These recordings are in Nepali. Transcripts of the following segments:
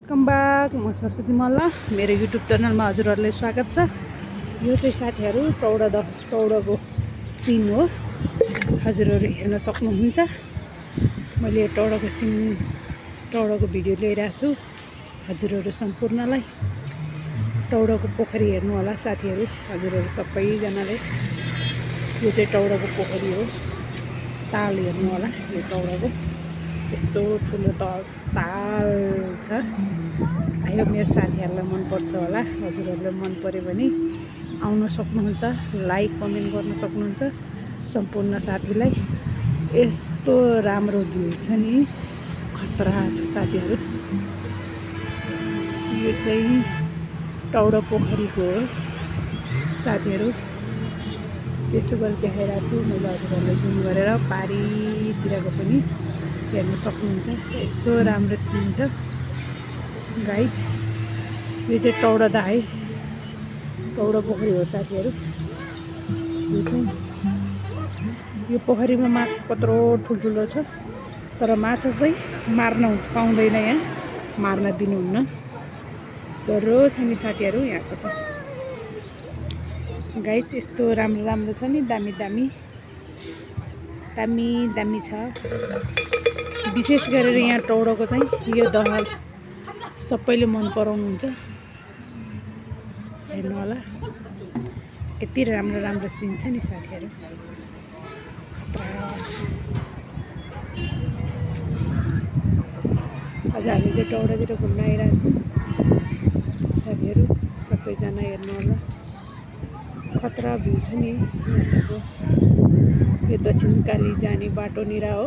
Welcome back. म सरस्वती मल्ल, मेरो युट्युब च्यानलमा हजुरहरूलाई स्वागत छ। यो चाहिँ साथीहरू टौडाको सिन हो, हजुरहरू हेर्न सक्नुहुन्छ। मैले टौडाको भिडियो ल्याइरहेको छु हजुरहरू सम्पूर्णलाई। टौडाको पोखरी हेर्नु होला साथीहरू, हजुरहरू सबैजनाले। यो चाहिँ टौडाको पोखरी हो, ताल हेर्नु होला। यो टौडाको यस्तो ठुलो ताल छ। यो मेरो साथीहरूलाई मनपर्छ होला, हजुरहरूलाई मन पर्यो भने आउन सक्नुहुन्छ, लाइक कमेन्ट गर्न सक्नुहुन्छ सम्पूर्ण साथीलाई। यस्तो राम्रो भ्यू छ नि, खतरा छ साथीहरू। यो चाहिँ टौडा पोखरीको हो साथीहरू। त्यसो गरी देखाइरहेको छु मैले हजुरहरूलाई जुम गरेर। पारितिरको पनि हेर्न सक्नुहुन्छ, यस्तो राम्रो सिन छ गाइज। यो चाहिँ टौडा दाई टौडा पोखरी हो साथीहरू। यो पोखरीमा माछा कत्रो ठुल्ठुलो छ, तर माछा चाहिँ मार्न पाउँदैन, यहाँ मार्न दिनुहुन्न। डरो छ नि साथीहरू यहाँको छ गाइज। यस्तो राम्रो राम्रो छ नि, दामी दामी दामी दामी छ। विशेष गरेर यहाँ टौडाको चाहिँ यो दहाल सबैले मन पराउनुहुन्छ, हेर्नु होला। यति राम्रो राम्रो सिन छ नि साथीहरू, आज हामी चाहिँ टौडातिर घुम्न आइरहेको छौँ साथीहरू, सबैजना हेर्नु होला। खतरा भ्यू छ नि यहाँको। यो दक्षिण काली जाने बाटोनिर हो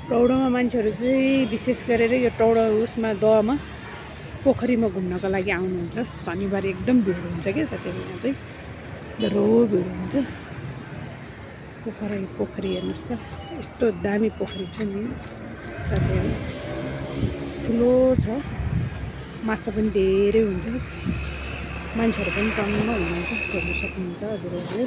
टौडामा मान्छेहरू चाहिँ विशेष गरेर यो टौडा उसमा दहमा पोखरीमा घुम्नको लागि आउनुहुन्छ। शनिबार एकदम भिड हुन्छ क्या साथीहरू, यहाँ चाहिँ डरो भिड हुन्छ। पोखरी हेर्नुहोस् त, यस्तो दामी पोखरी छ नि साथीहरू, ठुलो छ। माछा पनि धेरै हुन्छ, मान्छेहरू पनि टन्न हुनुहुन्छ, हेर्न सक्नुहुन्छ हजुरहरूले।